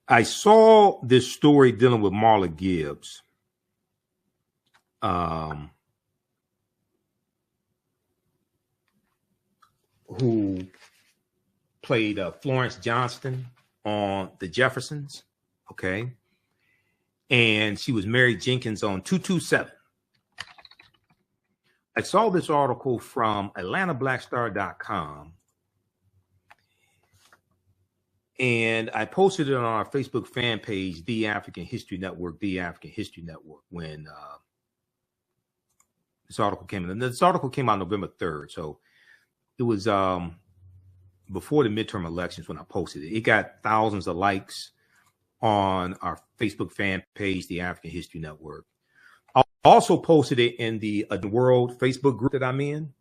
I saw this story dealing with Marla Gibbs. Who played Florence Johnston on The Jeffersons, okay? And she was Mary Jenkins on 227. I saw this article from AtlantaBlackStar.com, and I posted it on our Facebook fan page, The African History Network, when this article came in. And this article came out November 3rd, so it was before the midterm elections when I posted it. It got thousands of likes on our Facebook fan page, The African History Network. I also posted it in the World Facebook group that I'm in.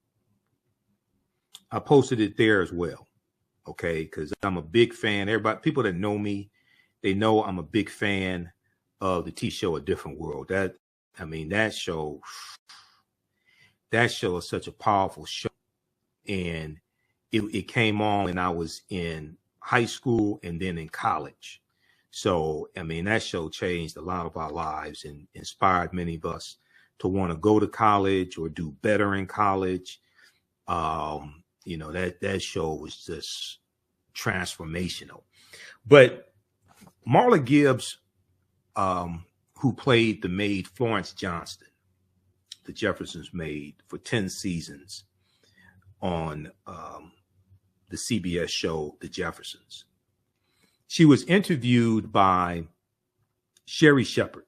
I posted it there as well, okay? Because I'm a big fan. Everybody, people that know me, they know I'm a big fan of the TV show A Different World. That show is such a powerful show. And it came on when I was in high school and then in college. So, that show changed a lot of our lives and inspired many of us to want to go to college or do better in college. That show was just transformational. But Marla Gibbs, who played the maid Florence Johnston, the Jeffersons' maid, for 10 seasons on the CBS show, The Jeffersons. She was interviewed by Sherry Shepherd,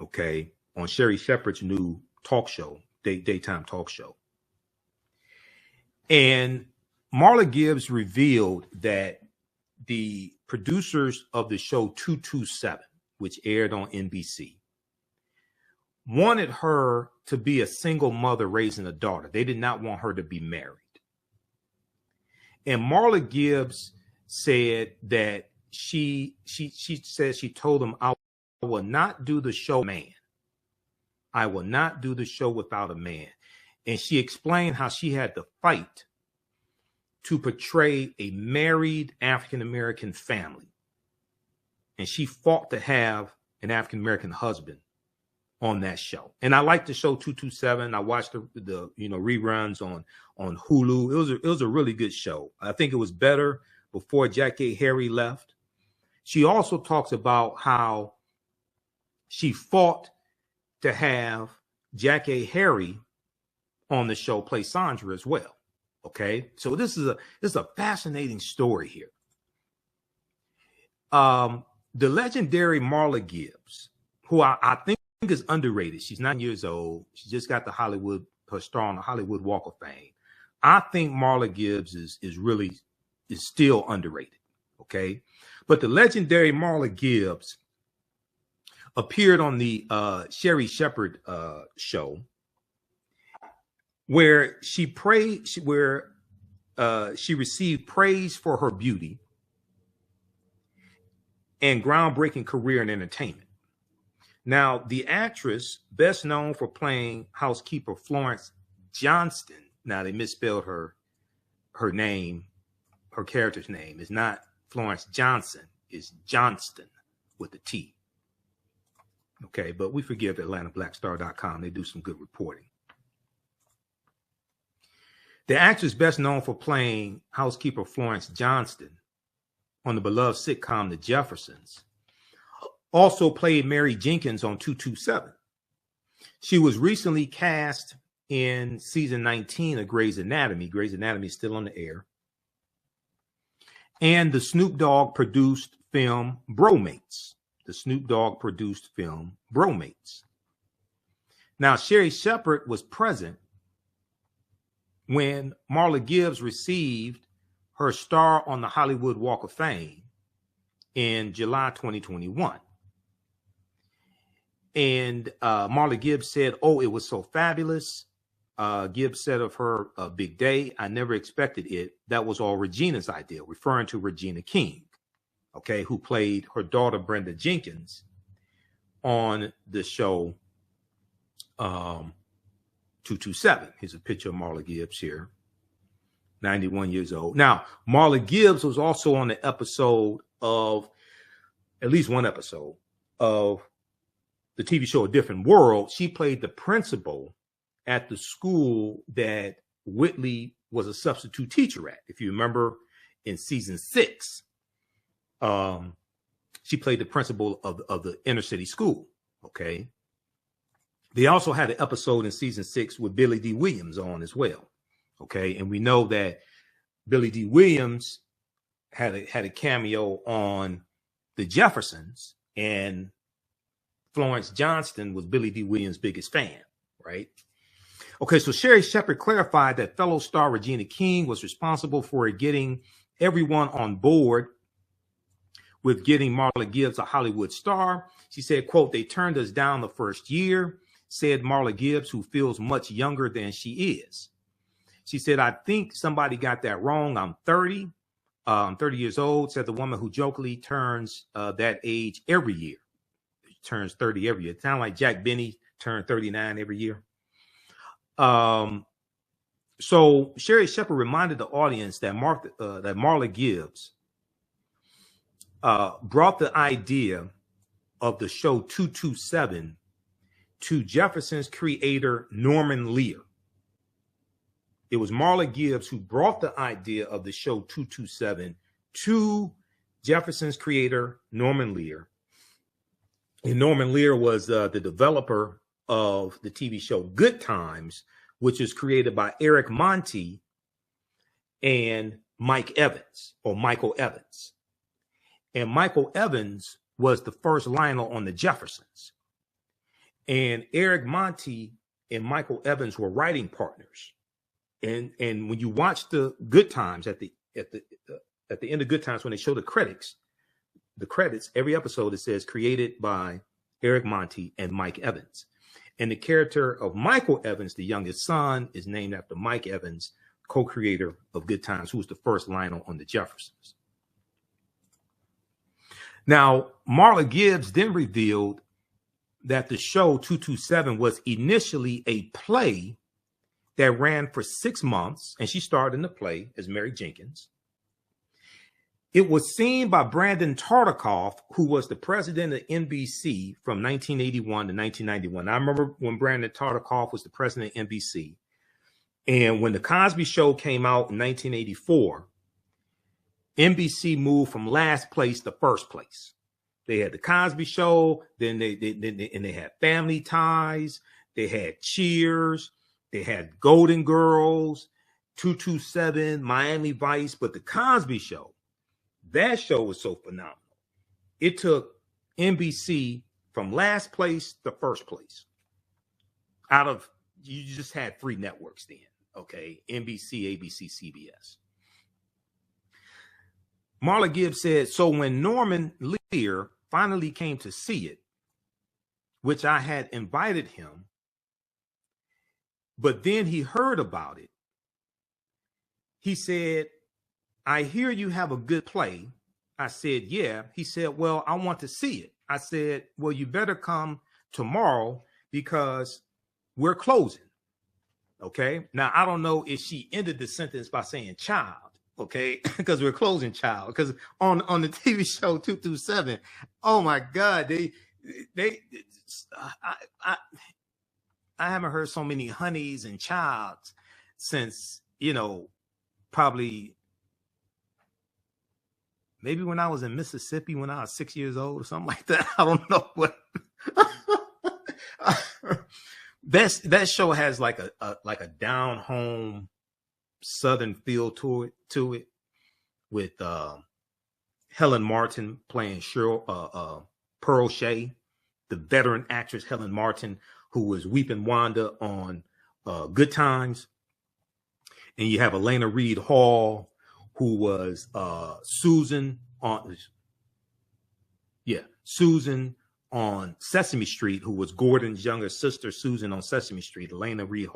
okay, on Sherry Shepherd's new talk show, daytime talk show. And Marla Gibbs revealed that the producers of the show 227, which aired on NBC, wanted her to be a single mother raising a daughter. They did not want her to be married. And Marla Gibbs said that she said she told them, I will not do the show man. I will not do the show without a man. And she explained how she had to fight to portray a married African-American family. And she fought to have an African-American husband on that show. And I liked the show 227. I watched the reruns on Hulu. It was a really good show. I think it was better before Jackie Harry left. She also talks about how she fought to have Jackie Harry on the show play Sandra as well. Okay, so this is a fascinating story here. The legendary Marla Gibbs, who I think is underrated. She's 9 years old. She just got her star on the Hollywood Walk of Fame. I think Marla Gibbs is still underrated. Okay, but the legendary Marla Gibbs appeared on the Sherry Shepherd show, where she received praise for her beauty and groundbreaking career in entertainment. Now, the actress, best known for playing housekeeper Florence Johnston, now they misspelled her name, her character's name is not Florence Johnson, it's Johnston with a T. Okay, but we forgive AtlantaBlackStar.com. They do some good reporting. The actress best known for playing housekeeper Florence Johnston on the beloved sitcom The Jeffersons also played Mary Jenkins on 227. She was recently cast in season 19 of Grey's Anatomy. Grey's Anatomy is still on the air. And the Snoop Dogg produced film Bromates. Now, Sherry Shepherd was present when Marla Gibbs received her star on the Hollywood Walk of Fame in July 2021. And Marla Gibbs said, "Oh, it was so fabulous." Gibbs said of her, "A big day. I never expected it. That was all Regina's idea," referring to Regina King, okay, who played her daughter Brenda Jenkins on the show 227. Here's a picture of Marla Gibbs here, 91 years old. Now, Marla Gibbs was also on the episode of at least one episode of the TV show A Different World, she played the principal at the school that Whitley was a substitute teacher at. If you remember in season 6, she played the principal of the inner city school. Okay. They also had an episode in season 6 with Billy D. Williams on as well. Okay. And we know that Billy D. Williams had a cameo on the Jeffersons, and Florence Johnston was Billy D. Williams' biggest fan, right? Okay, so Sherry Shepherd clarified that fellow star Regina King was responsible for getting everyone on board with getting Marla Gibbs a Hollywood star. She said, quote, "They turned us down the first year," said Marla Gibbs, who feels much younger than she is. She said, "I think somebody got that wrong. I'm 30. I'm 30 years old," said the woman who jokingly turns that age every year. She turns 30 every year. It sounds like Jack Benny turned 39 every year. So Sherry Shepherd reminded the audience that Marla Gibbs brought the idea of the show 227 to Jefferson's creator, Norman Lear. It was Marla Gibbs who brought the idea of the show 227 to Jefferson's creator, Norman Lear. And Norman Lear was the developer of the TV show Good Times, which is created by Eric Monty and Mike Evans, or Michael Evans. And Michael Evans was the first Lionel on the Jeffersons. And Eric Monty and Michael Evans were writing partners. And when you watch the Good Times at the end of Good Times, when they show the credits, every episode it says created by Eric Monty and Mike Evans. And the character of Michael Evans, the youngest son, is named after Mike Evans, co-creator of Good Times, who was the first Lionel on the Jeffersons. Now, Marla Gibbs then revealed that the show 227 was initially a play that ran for 6 months, and she starred in the play as Mary Jenkins. It was seen by Brandon Tartikoff, who was the president of NBC from 1981 to 1991. I remember when Brandon Tartikoff was the president of NBC. And when The Cosby Show came out in 1984, NBC moved from last place to first place. They had The Cosby Show, then they had Family Ties, they had Cheers, they had Golden Girls, 227, Miami Vice, but The Cosby Show, that show was so phenomenal. It took NBC from last place to first place. You just had 3 networks then, okay? NBC, ABC, CBS. Marla Gibbs said, so when Norman Lear finally came to see it, which I had invited him, but then he heard about it, he said, I hear you have a good play. I said, yeah. He said, well, I want to see it. I said, well, you better come tomorrow because we're closing. Okay. Now, I don't know if she ended the sentence by saying child. Okay. Because we're closing child. Because on the TV show 227, oh my God, I haven't heard so many honeys and childs since, probably maybe when I was in Mississippi when I was 6 years old or something like that. I don't know what. That show has like a down home Southern feel to it with Helen Martin playing Pearl Shea, the veteran actress Helen Martin, who was Weeping Wanda on Good Times. And you have Elena Reed Hall, who was Susan on Sesame Street, who was Gordon's younger sister, Susan on Sesame Street, Elena Reed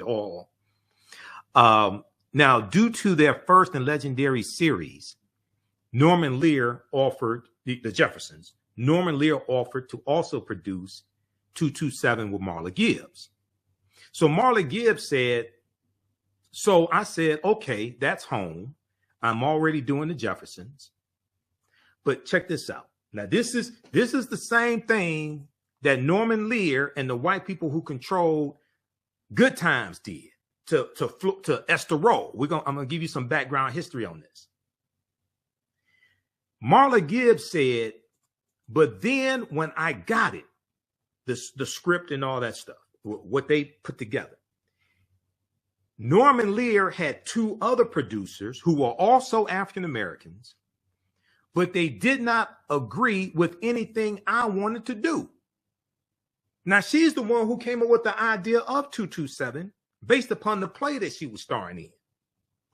Hall. Now, due to their first and legendary series, Norman Lear offered, the Jeffersons, Norman Lear offered to also produce 227 with Marla Gibbs. So Marla Gibbs said, so I said, okay, that's home. I'm already doing the Jeffersons. But check this out. Now, this is the same thing that Norman Lear and the white people who controlled Good Times did to Esther Rolle. I'm gonna give you some background history on this. Marla Gibbs said, but then when I got it, the script and all that stuff, what they put together, Norman Lear had two other producers who were also African Americans, but they did not agree with anything I wanted to do. Now, she's the one who came up with the idea of 227 based upon the play that she was starring in.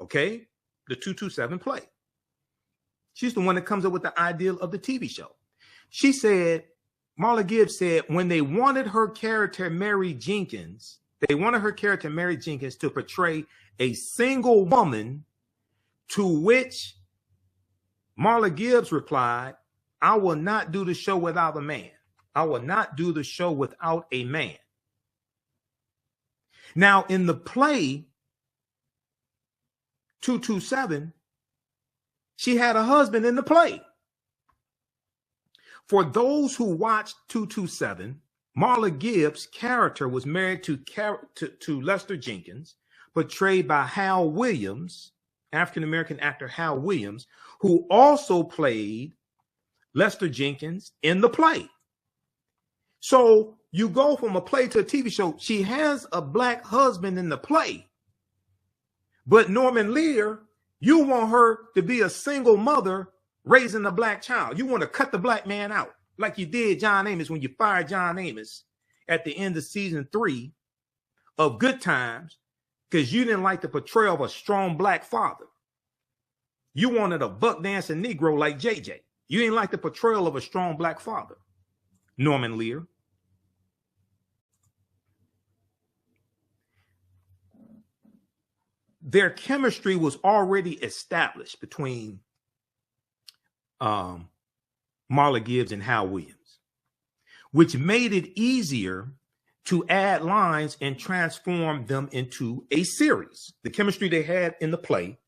Okay? The 227 play. She's the one that comes up with the idea of the TV show. She said, Marla Gibbs said, when they wanted her character, Mary Jenkins, to portray a single woman, to which Marla Gibbs replied, I will not do the show without a man. I will not do the show without a man. Now, in the play 227, she had a husband in the play. For those who watched 227, Marla Gibbs' character was married to Lester Jenkins, portrayed by Hal Williams, African-American actor Hal Williams, who also played Lester Jenkins in the play. So you go from a play to a TV show. She has a black husband in the play. But Norman Lear, you want her to be a single mother raising a black child. You want to cut the black man out like you did John Amos when you fired John Amos at the end of season 3 of Good Times because you didn't like the portrayal of a strong black father. You wanted a buck dancing Negro like JJ. You didn't like the portrayal of a strong black father, Norman Lear. Their chemistry was already established between Marla Gibbs and Hal Williams, which made it easier to add lines and transform them into a series. The chemistry they had in the play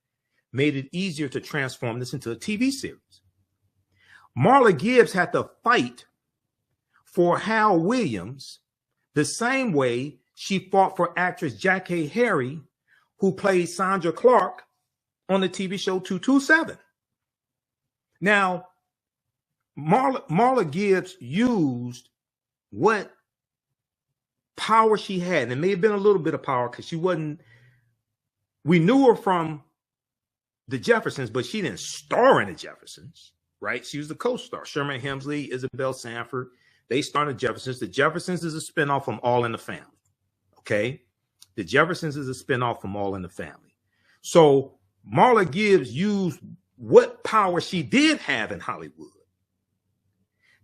made it easier to transform this into a TV series. Marla Gibbs had to fight for Hal Williams the same way she fought for actress Jackie Harry, who played Sandra Clark on the TV show 227. Now, Marla Gibbs used what power she had. And it may have been a little bit of power because we knew her from the Jeffersons, but she didn't star in the Jeffersons, right? She was the co-star. Sherman Hemsley, Isabel Sanford, they starred in the Jeffersons. The Jeffersons is a spinoff from All in the Family, okay? The Jeffersons is a spinoff from All in the Family. So Marla Gibbs used what power she did have in Hollywood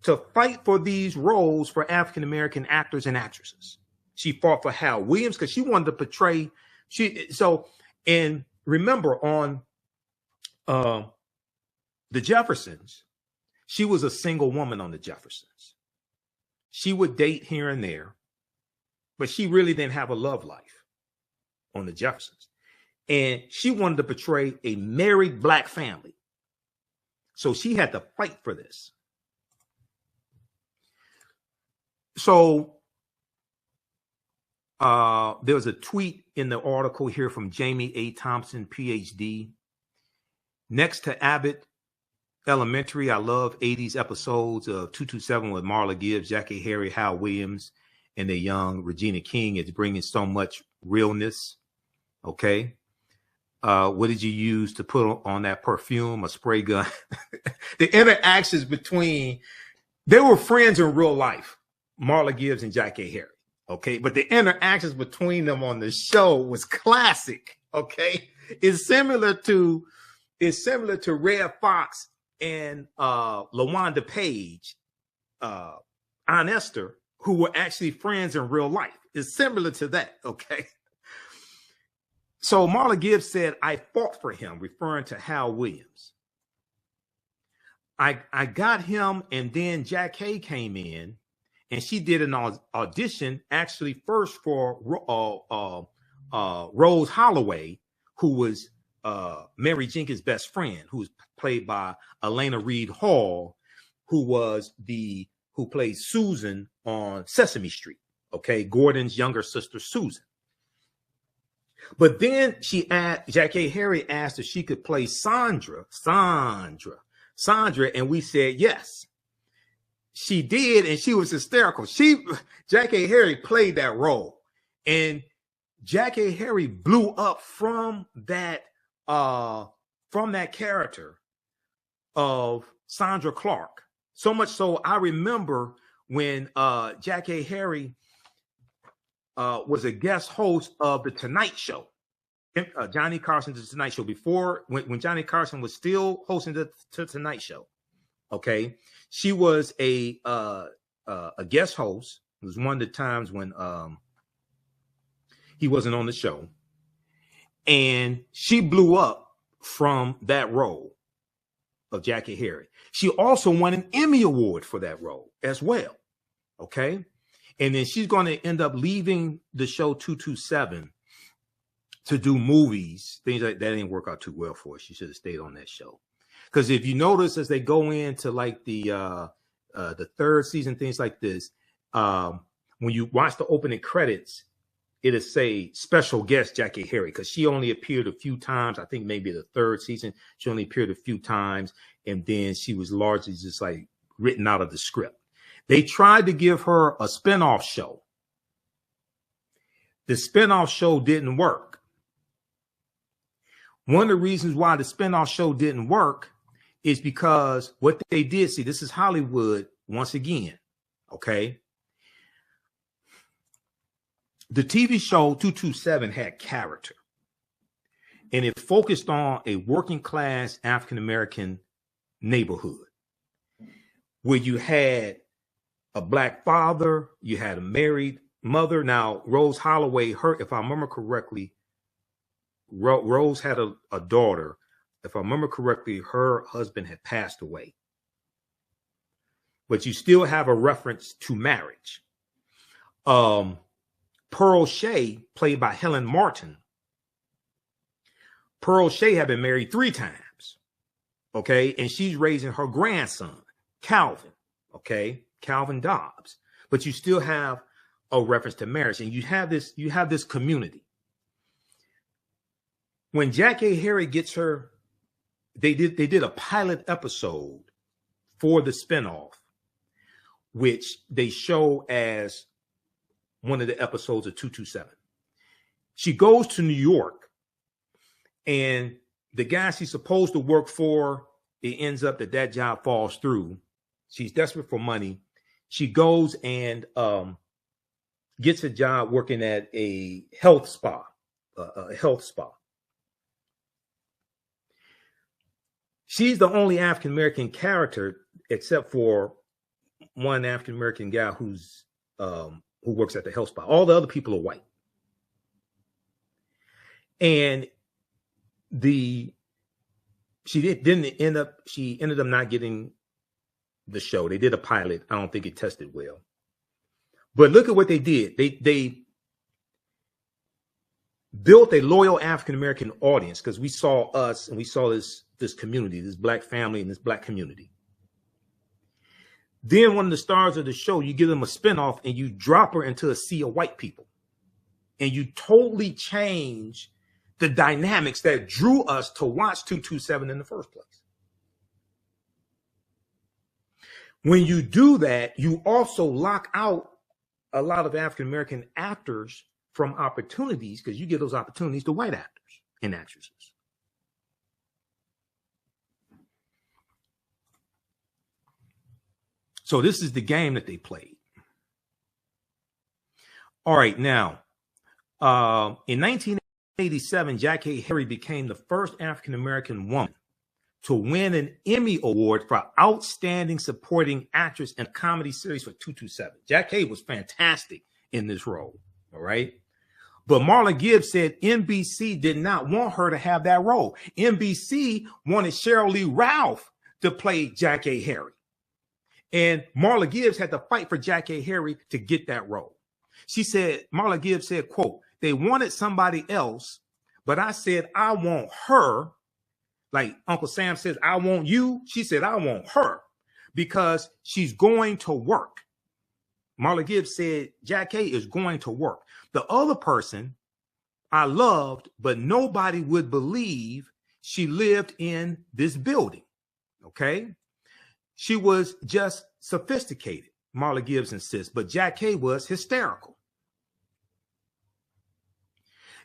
to fight for these roles for African-American actors and actresses. She fought for Hal Williams because she wanted to portray, and remember on the Jeffersons, she was a single woman on the Jeffersons. She would date here and there, but she really didn't have a love life on the Jeffersons. And she wanted to portray a married black family. So she had to fight for this. So there was a tweet in the article here from Jamie A. Thompson, PhD. Next to Abbott Elementary, I love 80s episodes of 227 with Marla Gibbs, Jackie Harry, Hal Williams, and the young Regina King. It's bringing so much realness. Okay. What did you use to put on that perfume, a spray gun? The interactions they were friends in real life, Marla Gibbs and Jackie Harry. Okay. But the interactions between them on the show was classic. Okay. It's similar to Red Fox and LaWanda Page, Aunt Esther, who were actually friends in real life. It's similar to that. Okay. So Marla Gibbs said, I fought for him, referring to Hal Williams. I got him, and then Jack Hay came in, and she did an audition actually first for Rose Holloway, who was Mary Jenkins' best friend, who was played by Elena Reed Hall, who played Susan on Sesame Street. Okay, Gordon's younger sister, Susan. But then Jackie Harry asked if she could play Sandra, and we said yes. She did, and she was hysterical. Jackie Harry played that role, and Jackie Harry blew up from that character of Sandra Clark. So much so, I remember when Jackie Harry was a guest host of The Tonight Show, Johnny Carson's The Tonight Show, before when Johnny Carson was still hosting the Tonight Show. Okay, she was a guest host. It was one of the times when he wasn't on the show, and she blew up from that role of Jackie Harry. She also won an Emmy Award for that role as well. Okay. And then she's going to end up leaving the show 227 to do movies. Things like that didn't work out too well for her. She should have stayed on that show. Because if you notice, as they go into like the third season, things like this, when you watch the opening credits, it'll say special guest Jackie Harry, because she only appeared a few times. I think maybe the third season, she only appeared a few times. And then she was largely just like written out of the script. They tried to give her a spinoff show. The spinoff show didn't work. One of the reasons why the spinoff show didn't work is because what they did, see, this is Hollywood once again, okay? The TV show 227 had character, and it focused on a working class African-American neighborhood where you had a black father, you had a married mother. Now, Rose Holloway, if I remember correctly, Rose had a daughter. If I remember correctly, her husband had passed away. But you still have a reference to marriage. Pearl Shea, played by Helen Martin. Pearl Shea had been married 3 times. Okay. And she's raising her grandson, Calvin. Okay. Calvin Dobbs. But you still have a reference to marriage, and you have this community. When Jackie Harry gets her, they did a pilot episode for the spinoff, which they show as one of the episodes of 227. She goes to New York, and the guy she's supposed to work for, it ends up that job falls through. She's desperate for money. She goes and gets a job working at a health spa, She's the only African-American character, except for one African-American guy who works at the health spa. All the other people are white. And she ended up not getting the show. They did a pilot. I don't think it tested well. But look at what they did. They built a loyal African-American audience, because we saw us and we saw this community, this black family and this black community. Then one of the stars of the show, you give them a spinoff and you drop her into a sea of white people. And you totally change the dynamics that drew us to watch 227 in the first place. When you do that, you also lock out a lot of African-American actors from opportunities, because you give those opportunities to white actors and actresses. So this is the game that they played. All right, now, in 1987, Jackie Harry became the first African-American woman to win an Emmy Award for Outstanding Supporting Actress in a Comedy Series for 227. Jackie was fantastic in this role, all right? But Marla Gibbs said NBC did not want her to have that role. NBC wanted Cheryl Lee Ralph to play Jackie Harry. And Marla Gibbs had to fight for Jackie Harry to get that role. She said, Marla Gibbs said, quote, "They wanted somebody else, but I said, I want her." Like Uncle Sam says, "I want you." She said, "I want her," because she's going to work. Marla Gibbs said Jack K is going to work. The other person I loved, but nobody would believe she lived in this building. Okay. She was just sophisticated, Marla Gibbs insists, but Jack K was hysterical.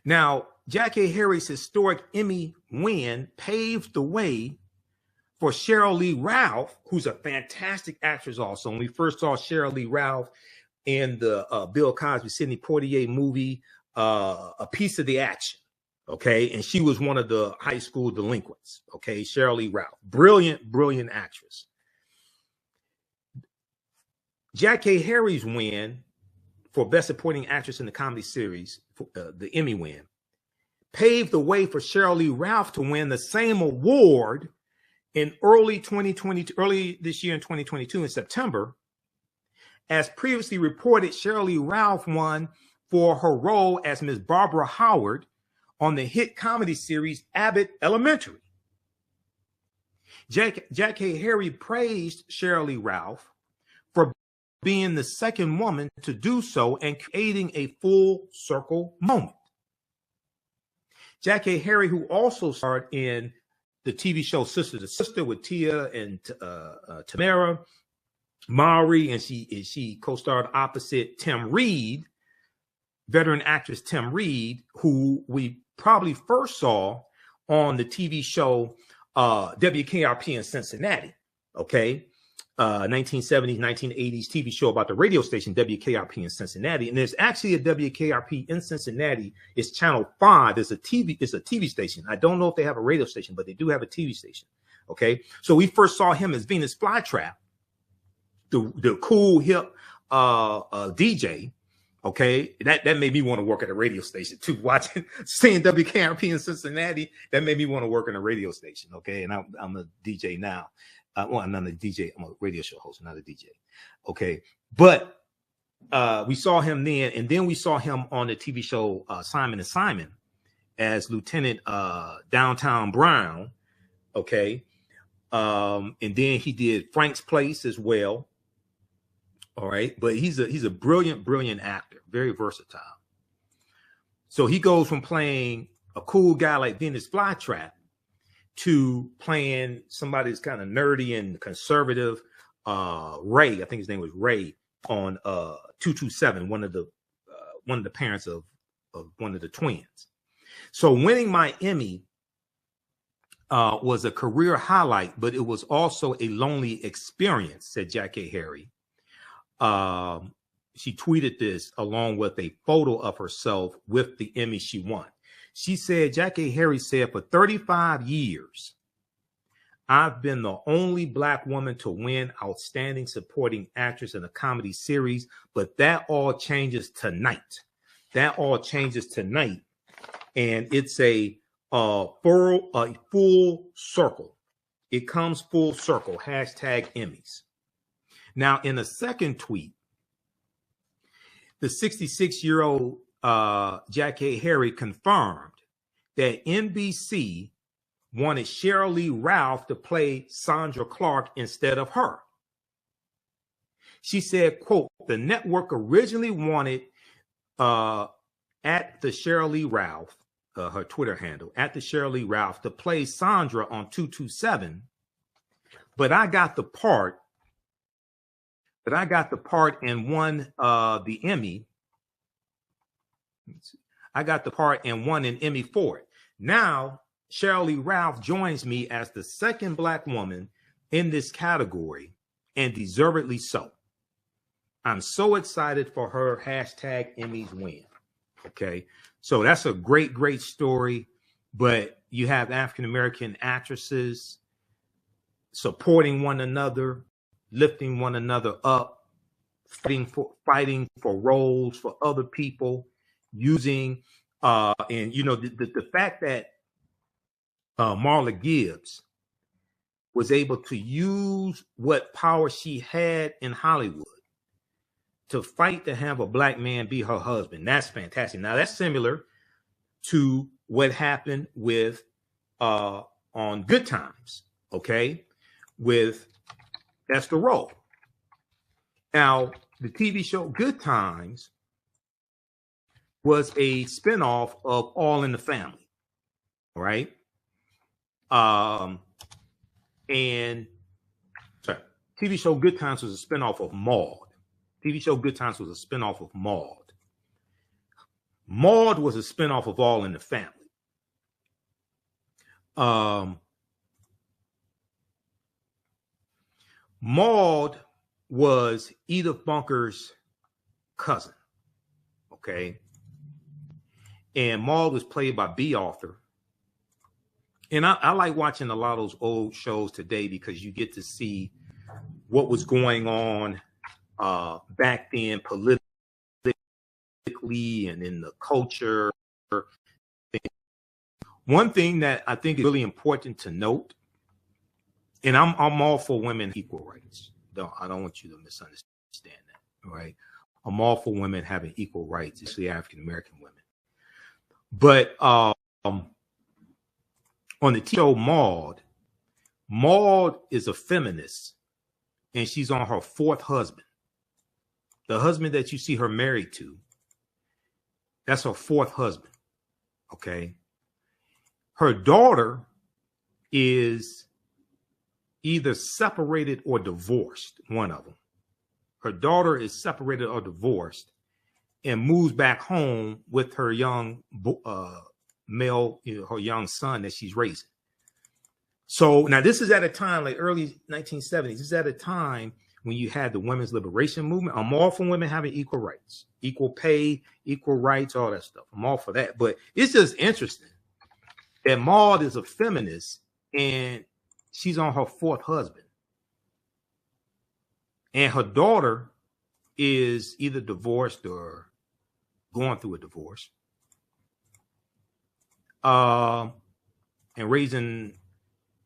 Now, Jack A. Harry's historic Emmy win paved the way for Cheryl Lee Ralph, who's a fantastic actress also. When we first saw Cheryl Lee Ralph in the Bill Cosby, Sidney Poitier movie, A Piece of the Action, okay? And she was one of the high school delinquents, okay? Cheryl Lee Ralph, brilliant, brilliant actress. Jack A. Harry's win for Best Supporting Actress in the Comedy Series, the Emmy win, paved the way for Cheryl Lee Ralph to win the same award in early this year in 2022 in September. As previously reported, Cheryl Lee Ralph won for her role as Miss Barbara Howard on the hit comedy series Abbott Elementary. Jack A. Harry praised Cheryl Lee Ralph for being the second woman to do so and creating a full circle moment. Jack A. Harry, who also starred in the TV show Sister to Sister with Tia and Tamara Mowry, and she co-starred opposite Tim Reed, veteran actress Tim Reed, who we probably first saw on the TV show WKRP in Cincinnati, okay? 1970s, 1980s TV show about the radio station WKRP in Cincinnati. And there's actually a WKRP in Cincinnati. It's Channel 5. It's a TV station. I don't know if they have a radio station, but they do have a TV station. Okay. So we first saw him as Venus Flytrap, the cool, hip DJ. Okay. That made me want to work at a radio station too. Seeing WKRP in Cincinnati, that made me want to work in a radio station. Okay. And I'm a DJ now. Well, I'm not a DJ. I'm a radio show host, not a DJ. Okay. But we saw him then, and then we saw him on the TV show Simon and Simon as Lieutenant Downtown Brown. Okay. And then he did Frank's Place as well. All right. But he's a brilliant, brilliant actor, very versatile. So he goes from playing a cool guy like Venus Flytrap to playing somebody that's kind of nerdy and conservative, Ray, I think his name was Ray, on 227, one of the parents of one of the twins. So winning my Emmy was a career highlight, but it was also a lonely experience, said Jack A. Harry. She tweeted this along with a photo of herself with the Emmy she won. She said, Jack A. Harry said, for 35 years, I've been the only Black woman to win Outstanding Supporting Actress in a Comedy Series, but that all changes tonight. That all changes tonight. And it's a full circle. It comes full circle. Hashtag Emmys. Now, in a second tweet, the 66-year-old Jack A. Harry confirmed that NBC wanted Cheryl Lee Ralph to play Sandra Clark instead of her. She said, quote, the network originally wanted at the Cheryl Lee Ralph, her Twitter handle, at the Cheryl Lee Ralph to play Sandra on 227, but I got the part and won the Emmy. I got the part and won an Emmy for it. Now, Cheryl Lee Ralph joins me as the second Black woman in this category, and deservedly so. I'm so excited for her hashtag Emmys win. Okay. So that's a great, great story. But you have African-American actresses supporting one another, lifting one another up, fighting for roles for other people, using and you know the fact that Marla Gibbs was able to use what power she had in Hollywood to fight to have a Black man be her husband. That's fantastic. Now that's similar to what happened with on Good Times, okay, with Esther Rolle. Now, the TV show Good Times was a spinoff of All in the Family, right? And sorry, TV show Good Times was a spinoff of Maude. TV show Good Times was a spinoff of Maude. Maude was a spinoff of All in the Family. Maude was Edith Bunker's cousin, okay? And Maude was played by B. Arthur. And I like watching a lot of those old shows today because you get to see what was going on back then politically and in the culture. One thing that I think is really important to note, and I'm all for women equal rights. I don't want you to misunderstand that, right? I'm all for women having equal rights, especially African American women. But on the TV show Maude, Maude is a feminist, and she's on her fourth husband. The husband that you see her married to, that's her fourth husband, okay? Her daughter is either separated or divorced, one of them. Her daughter is separated or divorced and moves back home with her young male, her young son that she's raising. So now this is at a time like early 1970s. This is at a time when you had the women's liberation movement. I'm all for women having equal rights, equal pay, equal rights, all that stuff. I'm all for that. But it's just interesting that Maude is a feminist and she's on her fourth husband. And her daughter is either divorced or going through a divorce. And raising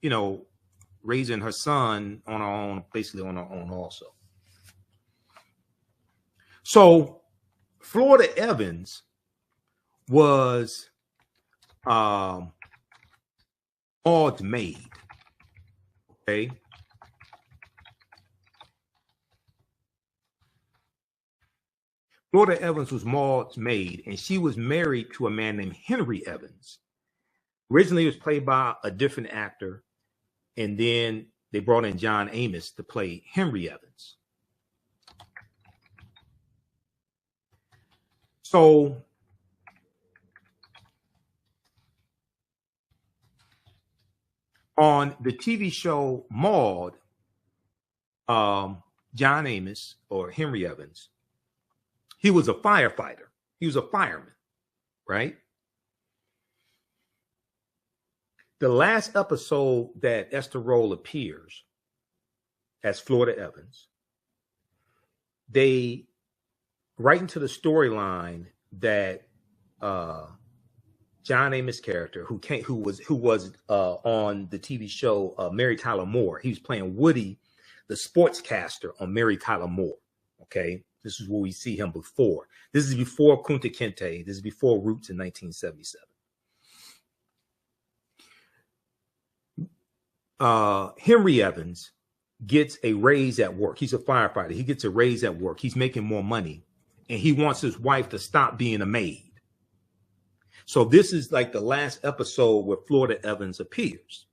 her son on her own, basically on her own also. So Florida Evans was Maude's maid. Okay. Florida Evans was Maude's maid, and she was married to a man named Henry Evans. Originally, it was played by a different actor, and then they brought in John Amos to play Henry Evans. So on the TV show Maude, John Amos, or Henry Evans, he was a firefighter. He was a fireman, right? The last episode that Esther Rolle appears as Florida Evans, they write into the storyline that John Amos' character, who was on the TV show Mary Tyler Moore, he was playing Woody, the sportscaster on Mary Tyler Moore. Okay, this is where we see him before. This is before Kunta Kinte. This is before Roots in 1977. Henry Evans gets a raise at work. He's a firefighter. He gets a raise at work. He's making more money, and he wants his wife to stop being a maid. So this is like the last episode where Florida Evans appears.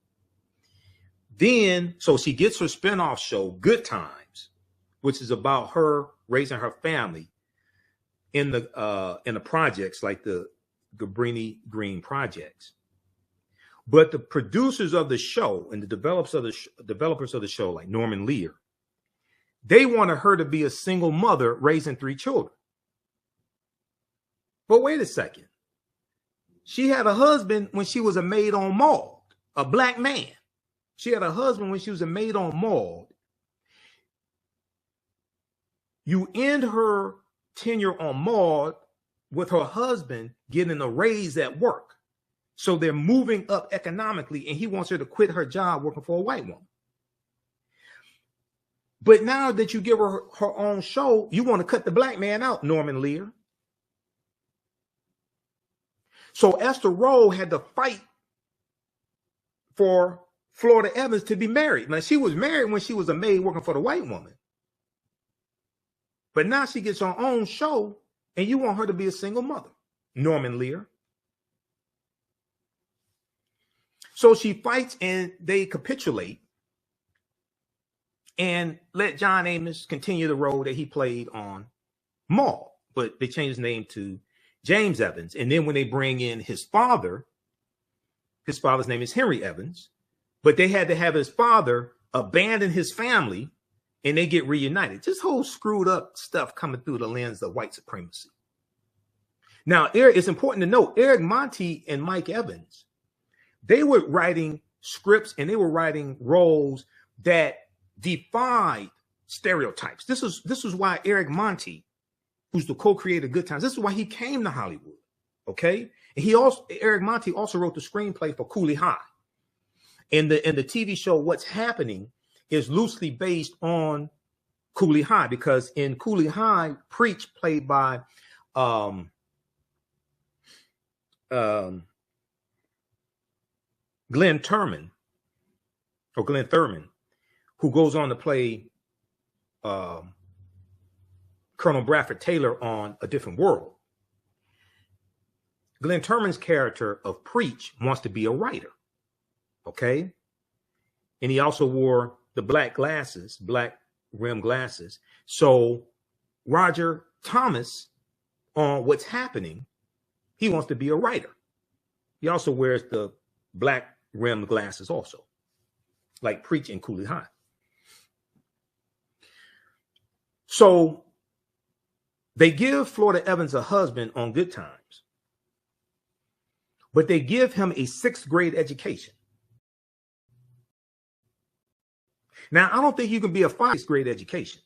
Then, so she gets her spinoff show, Good Times, which is about her raising her family in the projects like the Cabrini Green projects. But the producers of the show and the developers of the show, like Norman Lear, they wanted her to be a single mother raising 3 children. But wait a second. She had a husband when she was a maid on Maude, a black man. She had a husband when she was a maid on Maude. You end her tenure on Maude with her husband getting a raise at work. So they're moving up economically, and he wants her to quit her job working for a white woman. But now that you give her her own show, you want to cut the black man out, Norman Lear. So Esther Rolle had to fight for Florida Evans to be married. Now, she was married when she was a maid working for the white woman. But now she gets her own show, and you want her to be a single mother. Norman Lear. So she fights, and they capitulate and let John Amos continue the role that he played on Maude. But they changed his name to James Evans. And then when they bring in his father's name is Henry Evans. But they had to have his father abandon his family, and they get reunited. Just whole screwed up stuff coming through the lens of white supremacy. Now, it's important to note, Eric Monte and Mike Evans, they were writing scripts and they were writing roles that defied stereotypes. This is why Eric Monte, who's the co-creator of Good Times, this is why he came to Hollywood. Okay, and Eric Monte also wrote the screenplay for Cooley High. And the TV show What's Happening is loosely based on Cooley High, because in Cooley High, Preach, played by Glenn Thurman, who goes on to play Colonel Bradford Taylor on A Different World. Glenn Thurman's character of Preach wants to be a writer. Okay. And he also wore the black rim glasses. So Roger Thomas on What's Happening, he wants to be a writer. He also wears the black rim glasses also, like Preach in Cooley High. So they give Florida Evans a husband on Good Times, but they give him a 6th grade education. Now, I don't think you can be a 6th grade education.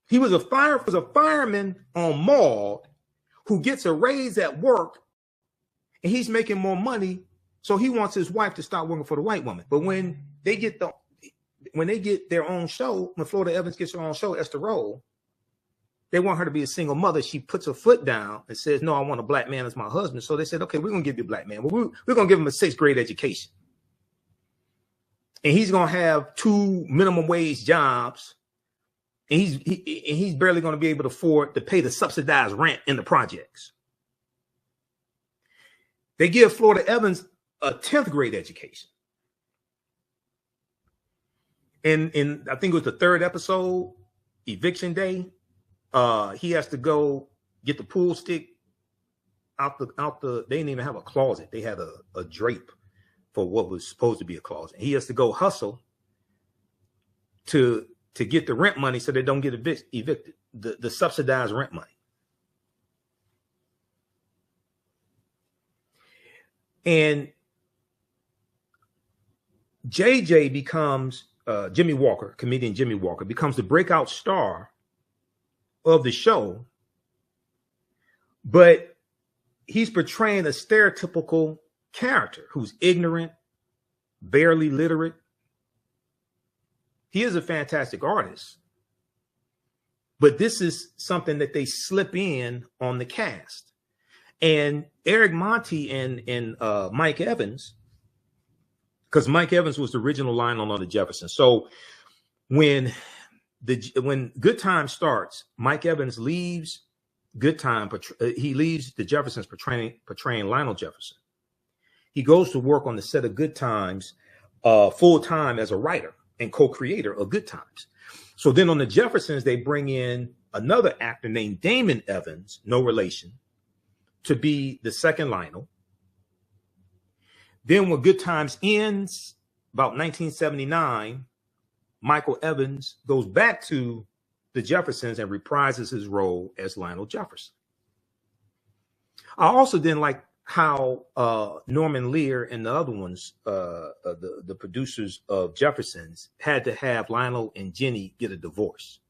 He was a fireman on Maude who gets a raise at work, and he's making more money, so he wants his wife to stop working for the white woman. But when they get their own show, when Florida Evans gets her own show, Esther Rolle, they want her to be a single mother. She puts her foot down and says, "No, I want a black man as my husband." So they said, "Okay, we're gonna give you a black man. We're gonna give him a 6th grade education, and he's gonna have 2 minimum wage jobs, and he's barely gonna be able to afford to pay the subsidized rent in the projects." They give Florida Evans a 10th grade education. And I think it was the 3rd episode, Eviction Day, he has to go get the pool stick out the they didn't even have a closet. They had a drape for what was supposed to be a closet. He has to go hustle to get the rent money so they don't get evicted, the subsidized rent money. And JJ becomes comedian Jimmy Walker becomes the breakout star of the show, but he's portraying a stereotypical character who's ignorant, barely literate. He is a fantastic artist, but this is something that they slip in on the cast. And Eric Monte and Mike Evans, because Mike Evans was the original line on the Jeffersons. So when Good Time starts, Mike Evans leaves Good Time. He leaves the Jeffersons portraying Lionel Jefferson. He goes to work on the set of Good Times full time as a writer and co-creator of Good Times. So then on the Jeffersons, they bring in another actor named Damon Evans, no relation, to be the second Lionel. Then when Good Times ends, about 1979, Michael Evans goes back to the Jeffersons and reprises his role as Lionel Jefferson. I also didn't like how Norman Lear and the other ones, the producers of Jeffersons, had to have Lionel and Jenny get a divorce.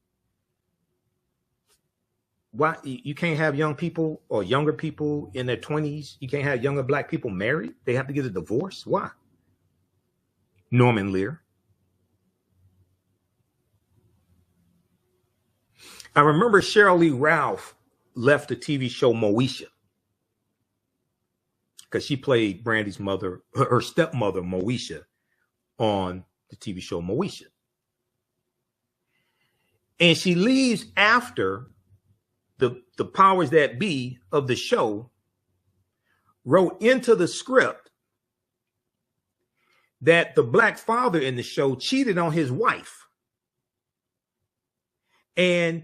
Why you can't have young people or younger people in their 20s? You can't have younger black people married? They have to get a divorce? Why? Norman Lear. I remember Cheryl Lee Ralph left the TV show Moesha because she played Brandy's mother, her stepmother, Moesha, on the TV show Moesha. And she leaves after the powers that be of the show wrote into the script that the black father in the show cheated on his wife. And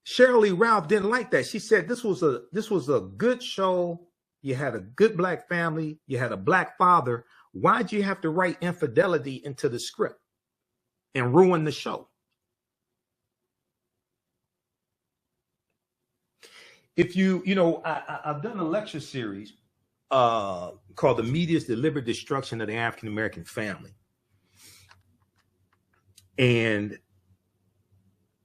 Sheryl Lee Ralph didn't like that. She said this was a good show. You had a good black family. You had a black father. Why'd you have to write infidelity into the script and ruin the show? If I've done a lecture series called The Media's Deliberate Destruction of the African-American Family. And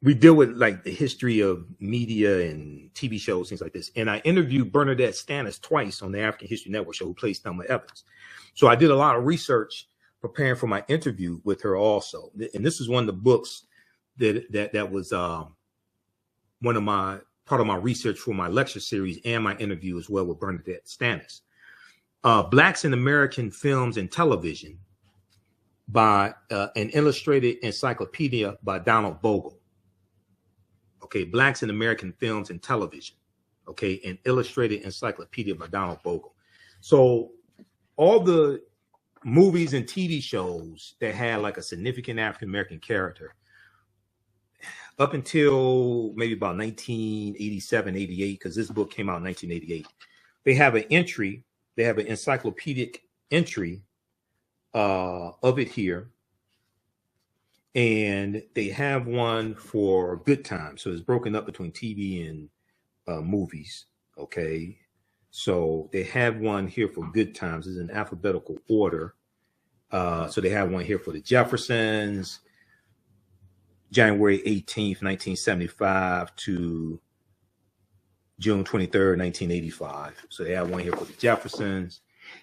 we deal with like the history of media and TV shows, things like this. And I interviewed Bernadette Stannis twice on the African History Network show, who plays Thelma Evans. So I did a lot of research preparing for my interview with her also. And this is one of the books that was part of my research for my lecture series and my interview as well with Bernadette Stannis. Blacks in American Films and Television by an illustrated encyclopedia by Donald Bogle. Okay, Blacks in American Films and Television. Okay, an illustrated encyclopedia by Donald Bogle. So all the movies and TV shows that had like a significant African-American character up until maybe about 1987, 88, because this book came out in 1988, they have an entry. They have an encyclopedic entry of it here. And they have one for Good Times. So it's broken up between TV and movies. Okay. So they have one here for Good Times. It's in alphabetical order. So they have one here for the Jeffersons, January 18th, 1975 to June 23rd, 1985. So they have one here for the Jeffersons.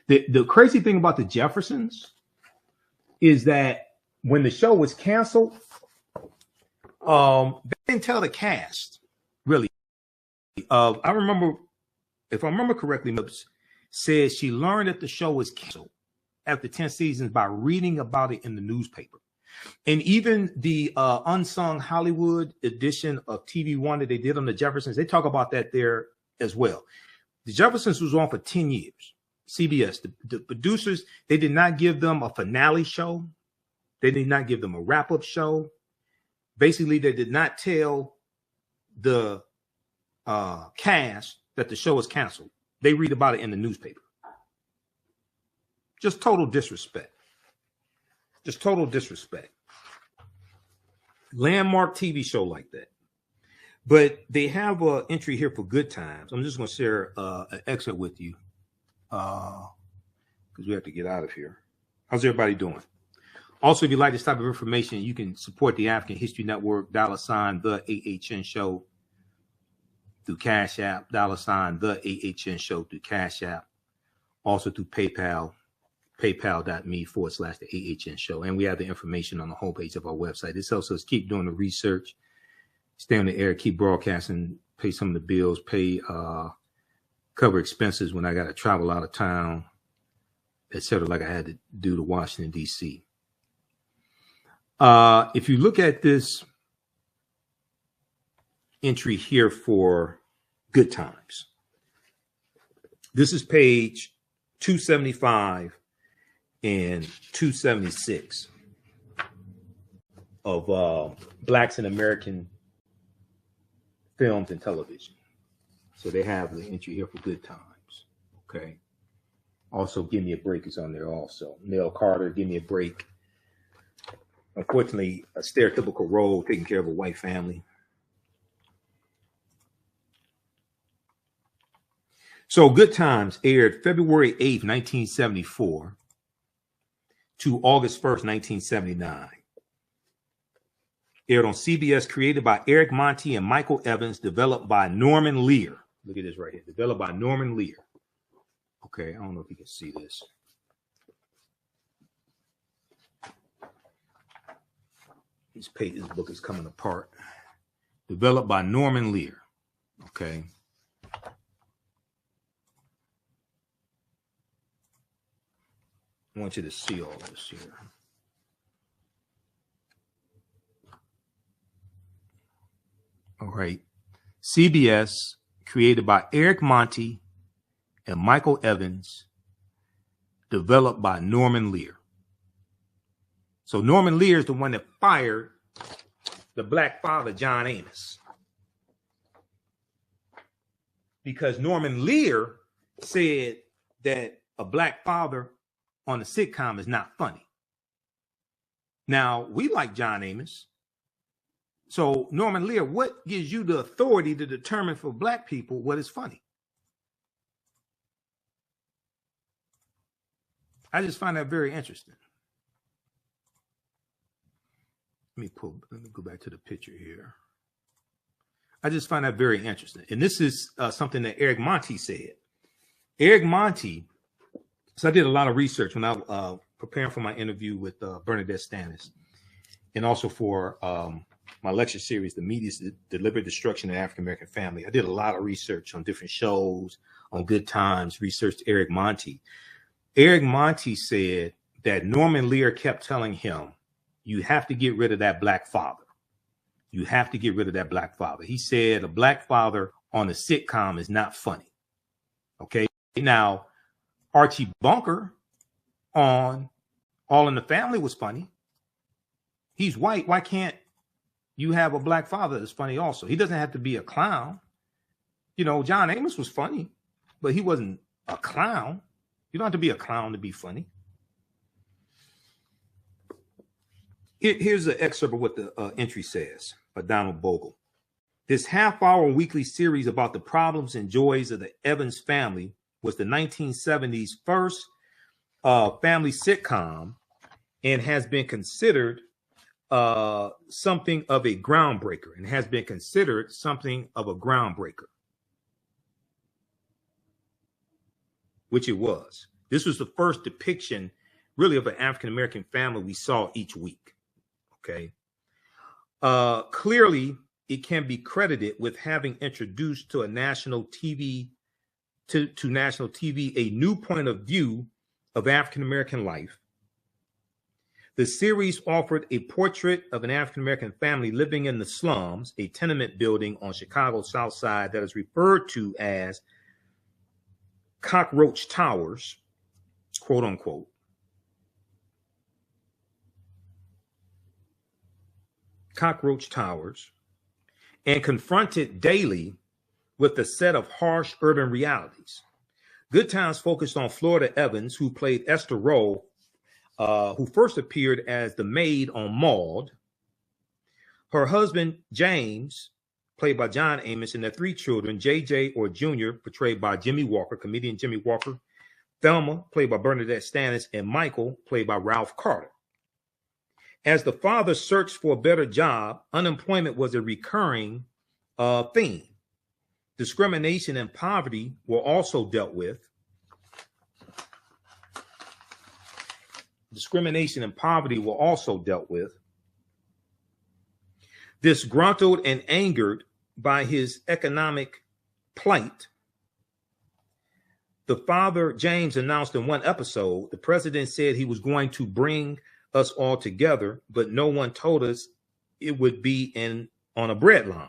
The crazy thing about the Jeffersons is that when the show was canceled, they didn't tell the cast, really. I remember, if I remember correctly, Mips said she learned that the show was canceled after 10 seasons by reading about it in the newspaper. And even the unsung Hollywood edition of TV One that they did on the Jeffersons, they talk about that there as well. The Jeffersons was on for 10 years. CBS, the producers, they did not give them a finale show. They did not give them a wrap-up show. Basically, they did not tell the cast that the show was canceled. They read about it in the newspaper. Just total disrespect. Just total disrespect. Landmark TV show like that. But they have an entry here for Good Times. I'm just going to share an excerpt with you because we have to get out of here. How's everybody doing? Also, if you like this type of information, you can support the African History Network, $ the AHN Show through Cash App, $ the AHN Show through Cash App, also through PayPal. PayPal.me/the AHN Show. And we have the information on the homepage of our website. This helps us keep doing the research, stay on the air, keep broadcasting, pay some of the bills, cover expenses when I got to travel out of town, etc., like I had to do to Washington, D.C. If you look at this entry here for Good Times, this is page 275 and 276 of Blacks in American Films and Television. So they have the entry here for Good Times. Okay. Also, Give Me a Break is on there also. Nell Carter, Give Me a Break. Unfortunately, a stereotypical role taking care of a white family. So Good Times aired February 8th, 1974 to August 1st, 1979. Aired on CBS, created by Eric Monty and Michael Evans, developed by Norman Lear. Look at this right here. Developed by Norman Lear. Okay, I don't know if you can see this. This book is coming apart. Developed by Norman Lear. Okay. want you to see all this here. All right. CBS, created by Eric Monty and Michael Evans, developed by Norman Lear. So Norman Lear is the one that fired the black father, John Amos. Because Norman Lear said that a black father on a sitcom is not funny. Now, we like John Amos. So, Norman Lear, what gives you the authority to determine for black people what is funny? I just find that very interesting. Let me go back to the picture here. I just find that very interesting. And this is something that Eric Monty said. Eric Monty, so I did a lot of research when I was preparing for my interview with Bernadette Stannis, and also for my lecture series, The Media's Deliberate Destruction of the African American Family. I did a lot of research on different shows, on Good Times, researched Eric Monty. Eric Monty said that Norman Lear kept telling him, you have to get rid of that black father. You have to get rid of that black father. He said a black father on a sitcom is not funny. Okay. Now, Archie Bunker on All in the Family was funny. He's white. Why can't you have a black father that's funny also? He doesn't have to be a clown. You know, John Amos was funny, but he wasn't a clown. You don't have to be a clown to be funny. Here's an excerpt of what the entry says by Donald Bogle. This half-hour weekly series about the problems and joys of the Evans family was the 1970s first family sitcom and has been considered something of a groundbreaker which it was. This was the first depiction really of an African-American family we saw each week. Okay. Clearly, it can be credited with having introduced to national TV a new point of view of African-American life. The series offered a portrait of an African-American family living in the slums, a tenement building on Chicago's South Side that is referred to as Cockroach Towers, quote unquote. Cockroach Towers, and confronted daily with a set of harsh urban realities. Good Times focused on Florida Evans, who played Esther Rolle, who first appeared as the maid on Maude. Her husband, James, played by John Amos, and their three children, JJ or Junior, portrayed by Jimmy Walker, comedian Jimmy Walker, Thelma, played by Bernadette Stannis, and Michael, played by Ralph Carter. As the father searched for a better job, unemployment was a recurring theme. Discrimination and poverty were also dealt with. Disgruntled and angered by his economic plight, the father, James, announced in one episode, the president said he was going to bring us all together, but no one told us it would be on a bread line.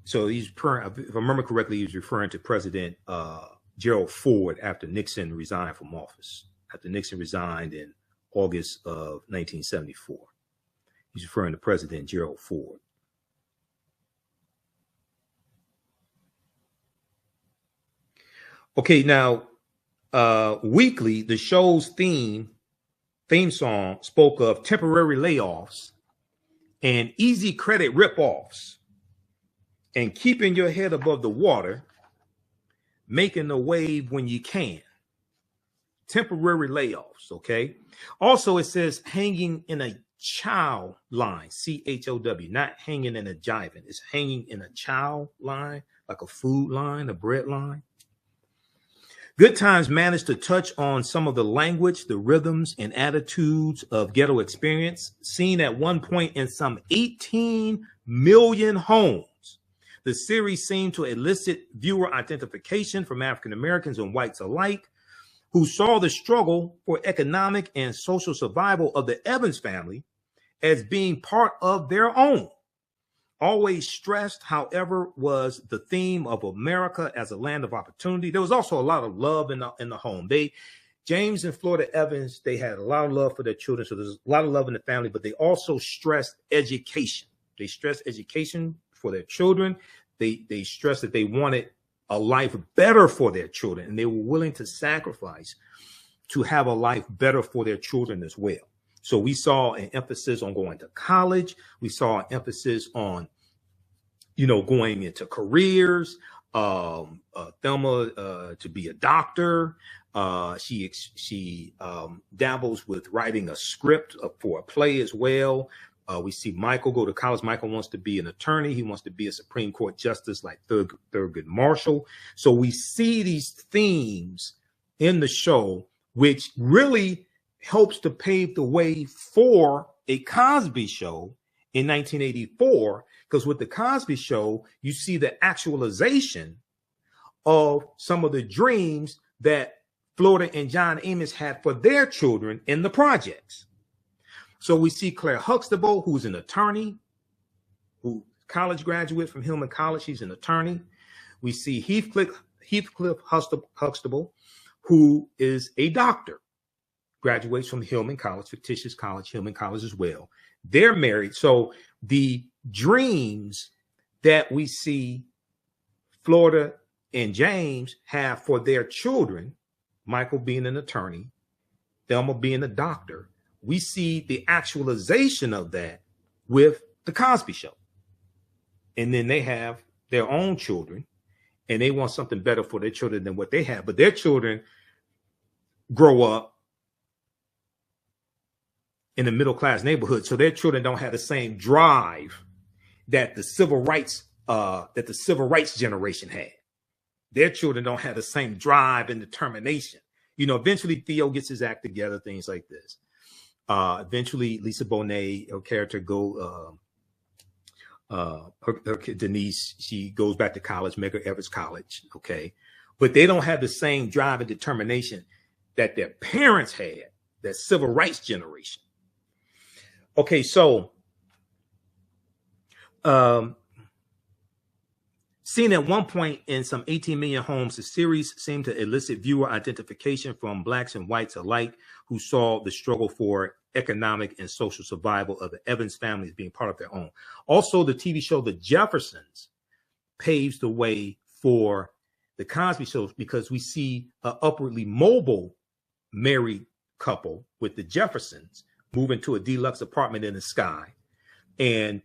So if I remember correctly, he's referring to President Gerald Ford after Nixon resigned from office. After Nixon resigned in August of 1974. He's referring to President Gerald Ford. Okay, now, weekly, the show's theme song spoke of temporary layoffs and easy credit ripoffs and keeping your head above the water, making the wave when you can. Temporary layoffs, okay? Also, it says hanging in a chow line, C-H-O-W, not hanging in a jiving. It's hanging in a chow line, like a food line, a bread line. Good Times managed to touch on some of the language, the rhythms, and attitudes of ghetto experience, seen at one point in some 18 million homes. The series seemed to elicit viewer identification from African Americans and whites alike, who saw the struggle for economic and social survival of the Evans family as being part of their own. Always stressed, however, was the theme of America as a land of opportunity. There was also a lot of love in the home. James and Florida Evans, they had a lot of love for their children, so there's a lot of love in the family, but they also stressed education. They stressed education for their children. They stressed that they wanted a life better for their children, and they were willing to sacrifice to have a life better for their children as well. So we saw an emphasis on going to college. We saw an emphasis on, going into careers. Thelma to be a doctor. She dabbles with writing a script for a play as well. We see Michael go to college. Michael wants to be an attorney. He wants to be a Supreme Court justice like Thurgood Marshall. So we see these themes in the show, which really helps to pave the way for a Cosby Show in 1984, because with the Cosby Show, you see the actualization of some of the dreams that Florida and John Amos had for their children in the projects. So we see Claire Huxtable, who's an attorney, who college graduate from Hillman College. She's an attorney. We see Heathcliff Huxtable, who is a doctor, graduates from Hillman College, fictitious college, Hillman College as well. They're married. So the dreams that we see Florida and James have for their children, Michael being an attorney, Thelma being a doctor, we see the actualization of that with the Cosby Show. And then they have their own children, and they want something better for their children than what they have. But their children grow up in a middle-class neighborhood, so their children don't have the same drive that the civil rights generation had. Their children don't have the same drive and determination. Eventually Theo gets his act together, things like this. Eventually Lisa Bonet, her character, Denise, she goes back to college, Medgar Evers College, okay? But they don't have the same drive and determination that their parents had, that civil rights generation. Okay, so seen at one point in some 18 million homes, the series seemed to elicit viewer identification from blacks and whites alike who saw the struggle for economic and social survival of the Evans family as being part of their own. Also, the TV show The Jeffersons paves the way for the Cosby Show, because we see an upwardly mobile married couple with the Jeffersons moving to a deluxe apartment in the sky. And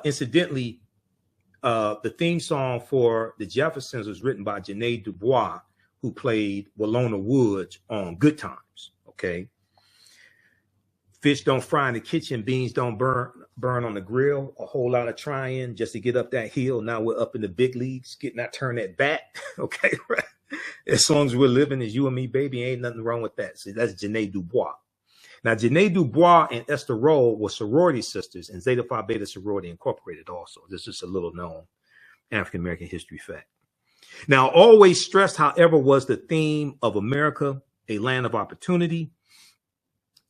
incidentally, the theme song for the Jeffersons was written by Janae Dubois, who played Walona Woods on Good Times. Okay. Fish don't fry in the kitchen, beans don't burn on the grill. A whole lot of trying just to get up that hill. Now we're up in the big leagues, getting that turn that bat. Okay. As long as we're living as you and me, baby, ain't nothing wrong with that. So that's Janae Dubois. Now, Janae Dubois and Esther Rolle were sorority sisters in Zeta Phi Beta Sorority Incorporated also. This is just a little known African-American history fact. Now, always stressed, however, was the theme of America, a land of opportunity.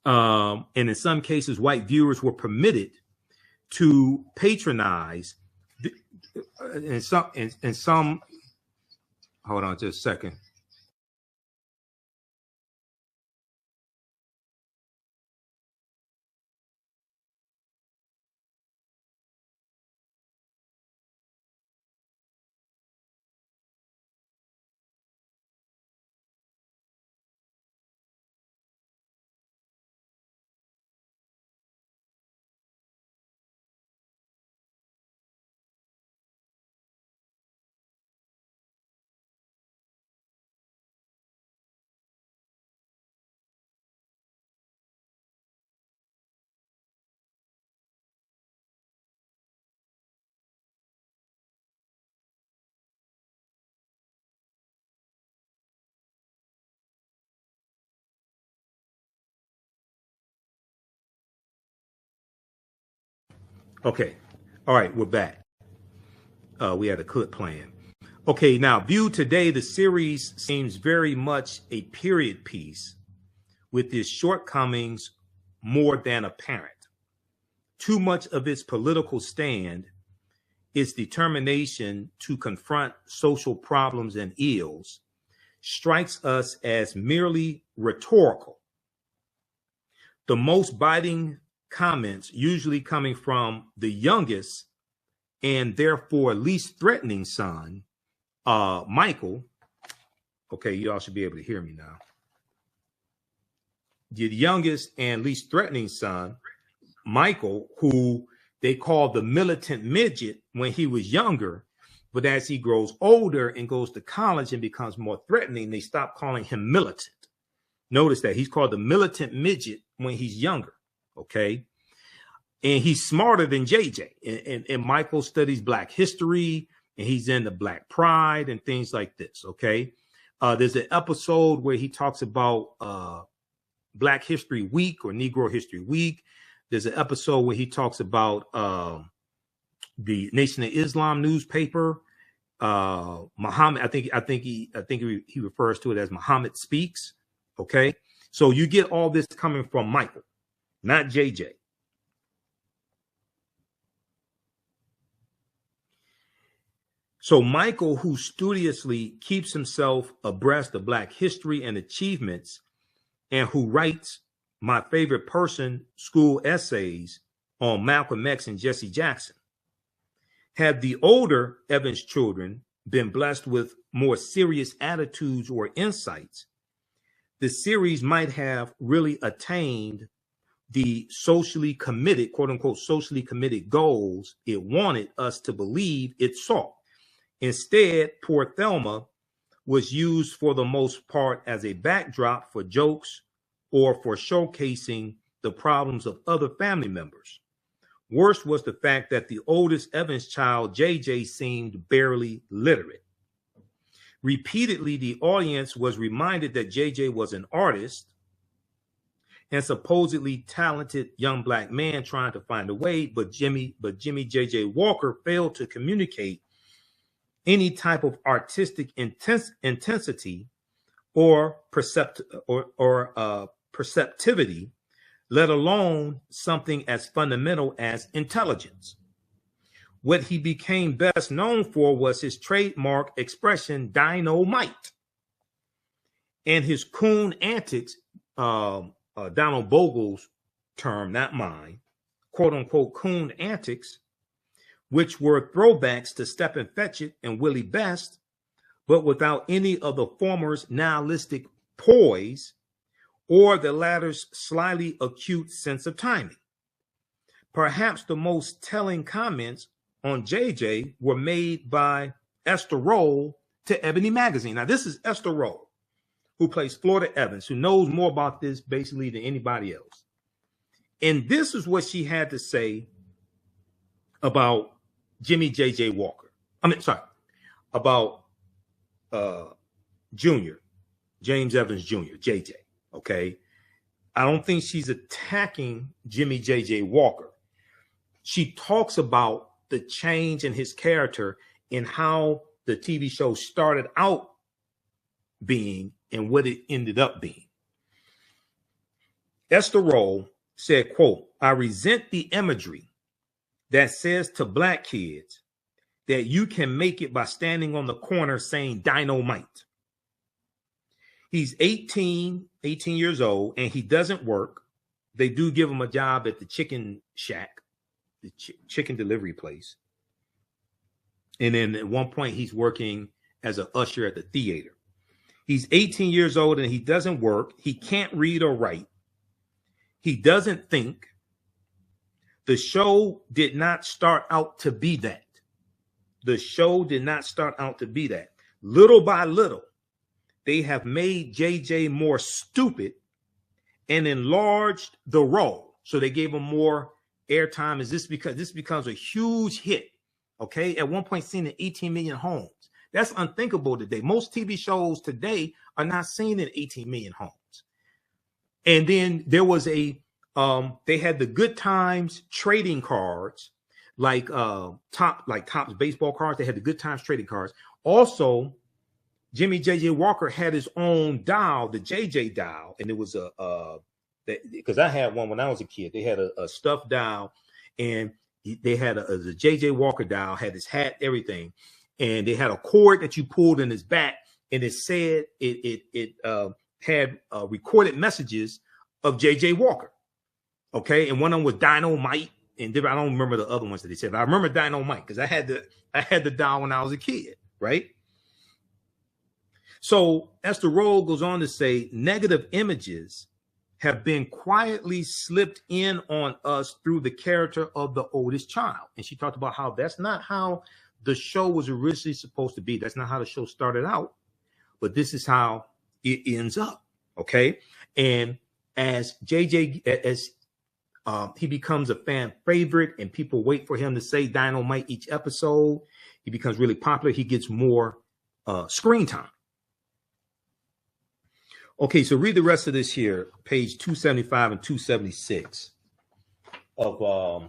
And in some cases, white viewers were permitted to patronize in some, hold on just a second. Okay. All right. We're back. We had a clip playing. Okay, now viewed today, the series seems very much a period piece with its shortcomings more than apparent. Too much of its political stand, its determination to confront social problems and ills, strikes us as merely rhetorical. The most biting comments usually coming from the youngest and therefore least threatening son, Michael. Okay, y'all should be able to hear me now. The youngest and least threatening son, Michael, who they called the militant midget when he was younger, but as he grows older and goes to college and becomes more threatening, they stop calling him militant. Notice that he's called the militant midget when he's younger, okay? And he's smarter than JJ. And Michael studies Black history, and he's into Black pride and things like this, okay? There's an episode where he talks about Black History Week or Negro History Week. There's an episode where he talks about the Nation of Islam newspaper. Muhammad, I think he refers to it as Muhammad Speaks. Okay, so you get all this coming from Michael, not JJ. So Michael, who studiously keeps himself abreast of Black history and achievements, and who writes my favorite person school essays on Malcolm X and Jesse Jackson. Had the older Evans children been blessed with more serious attitudes or insights, the series might have really attained the socially committed, quote unquote, socially committed goals it wanted us to believe it sought. Instead, poor Thelma was used for the most part as a backdrop for jokes or for showcasing the problems of other family members. Worst was the fact that the oldest Evans child, JJ, seemed barely literate. Repeatedly, the audience was reminded that JJ was an artist and supposedly talented young Black man trying to find a way, but Jimmy JJ Walker failed to communicate any type of artistic intensity or perceptivity, let alone something as fundamental as intelligence. What he became best known for was his trademark expression, dynamite, and his coon antics, Donald Bogle's term, not mine, quote unquote, coon antics, which were throwbacks to Step and Fetch It and Willie Best, but without any of the former's nihilistic poise or the latter's slyly acute sense of timing. Perhaps the most telling comments on JJ were made by Esther Rolle to Ebony Magazine. Now, this is Esther Rolle, who plays Florida Evans, who knows more about this basically than anybody else. And this is what she had to say about Jimmy J.J. Walker. About Junior, James Evans Jr., JJ, okay? I don't think she's attacking Jimmy J.J. Walker. She talks about the change in his character and how the TV show started out being and what it ended up being. Esther Rolle said, quote, "I resent the imagery that says to Black kids that you can make it by standing on the corner saying dynamite. He's 18 years old, and he doesn't work. They do give him a job at the chicken shack, the chicken delivery place. And then at one point, he's working as an usher at the theater. He's 18 years old, and he doesn't work. He can't read or write. He doesn't think. The show did not start out to be that. The show did not start out to be that. Little by little, they have made JJ more stupid and enlarged the role. So they gave him more airtime. Is this because this becomes a huge hit? Okay. At one point seen in 18 million homes. That's unthinkable today. Most TV shows today are not seen in 18 million homes. And then there was they had the Good Times trading cards, like Topps baseball cards. They had the Good Times trading cards. Also, Jimmy J.J. Walker had his own dial, the JJ dial, and it was because I had one when I was a kid. They had a stuffed dial, and they had the J.J. Walker dial, had his hat, everything, and they had a cord that you pulled in his back, and it said it had recorded messages of J.J. Walker. Okay, and one of them was Dynamite, and I don't remember the other ones that they said. But I remember Dynamite because I had the dial when I was a kid, right? So Esther Rolle goes on to say, negative images have been quietly slipped in on us through the character of the oldest child. And she talked about how that's not how the show was originally supposed to be. That's not how the show started out, but this is how it ends up. Okay. And as he becomes a fan favorite and people wait for him to say Dynamite each episode, he becomes really popular. He gets more screen time. Okay, so read the rest of this here, page 275 and 276 of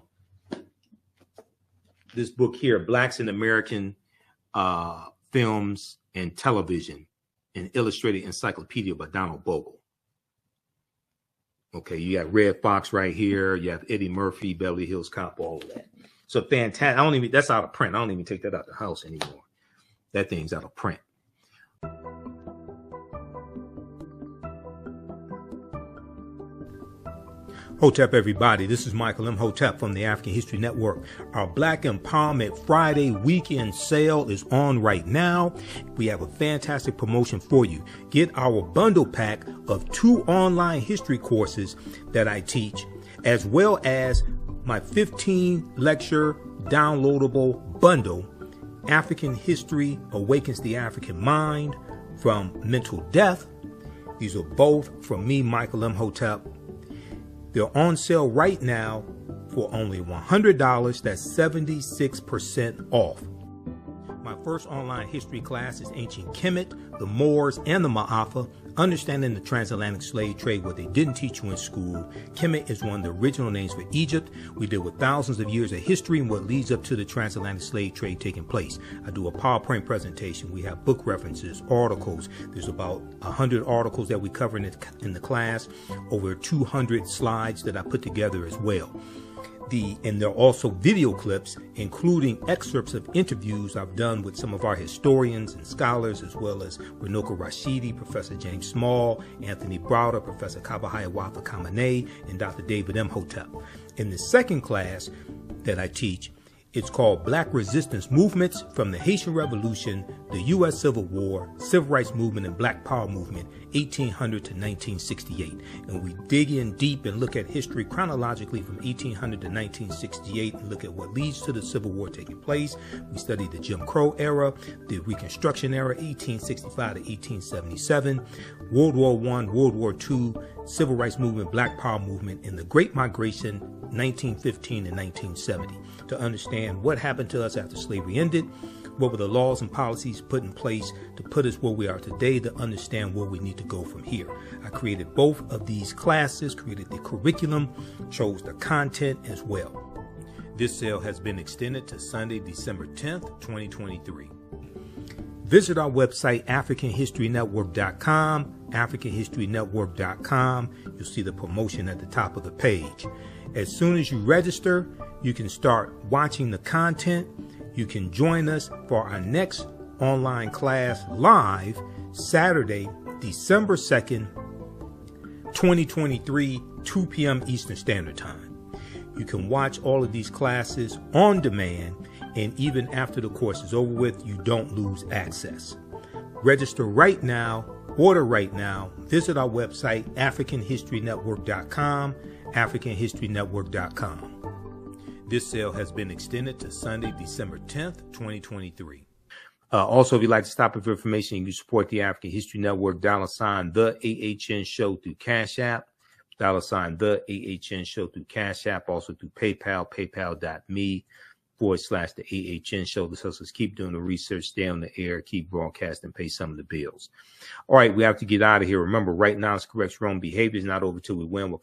this book here, Blacks in American Films and Television, an illustrated encyclopedia by Donald Bogle. Okay, you got Red Fox right here. You have Eddie Murphy, Beverly Hills Cop, all of that. So fantastic. That's out of print. I don't even take that out of the house anymore. That thing's out of print. Hotep, everybody. This is Michael Imhotep from the African History Network. Our Black Empowerment Friday weekend sale is on right now. We have a fantastic promotion for you. Get our bundle pack of 2 online history courses that I teach, as well as my 15 lecture downloadable bundle, African History Awakens the African Mind from Mental Death. These are both from me, Michael Imhotep. They're on sale right now for only $100. That's 76% off. My first online history class is Ancient Kemet, the Moors, and the Ma'afa, understanding the transatlantic slave trade, what they didn't teach you in school. Kemet is one of the original names for Egypt. We deal with thousands of years of history and what leads up to the transatlantic slave trade taking place. I do a PowerPoint presentation. We have book references, articles. There's about 100 articles that we cover in the class, over 200 slides that I put together as well. And there are also video clips, including excerpts of interviews I've done with some of our historians and scholars, as well as Renoka Rashidi, Professor James Small, Anthony Browder, Professor Kabahaya Wafa Kamene, and Dr. David Imhotep. In the second class that I teach, it's called Black Resistance Movements from the Haitian Revolution, the U.S. Civil War, Civil Rights Movement, and Black Power Movement, 1800 to 1968. And we dig in deep and look at history chronologically from 1800 to 1968 and look at what leads to the Civil War taking place. We study the Jim Crow era, the Reconstruction era, 1865 to 1877, World War I, World War II, Civil Rights Movement, Black Power Movement, and the Great Migration, 1915 and 1970, to understand what happened to us after slavery ended, what were the laws and policies put in place to put us where we are today, to understand where we need to go from here. I created both of these classes, created the curriculum, chose the content as well. This sale has been extended to Sunday, December 10th, 2023. Visit our website, AfricanHistoryNetwork.com, AfricanHistoryNetwork.com. You'll see the promotion at the top of the page. As soon as you register, you can start watching the content. You can join us for our next online class live Saturday, December 2nd, 2023, 2 p.m. Eastern Standard Time. You can watch all of these classes on demand, and even after the course is over with, you don't lose access. Register right now, order right now. Visit our website, AfricanHistoryNetwork.com, AfricanHistoryNetwork.com. This sale has been extended to Sunday, December 10th, 2023. Also, if you'd like to stop for information, you can support the African History Network, $ the AHN Show through Cash App, $ the AHN Show through Cash App, also through PayPal, paypal.me/the AHN Show. This helps us keep doing the research, stay on the air, keep broadcasting, pay some of the bills. All right, we have to get out of here. Remember, right now it's correct wrong behavior is not over till we win. We'll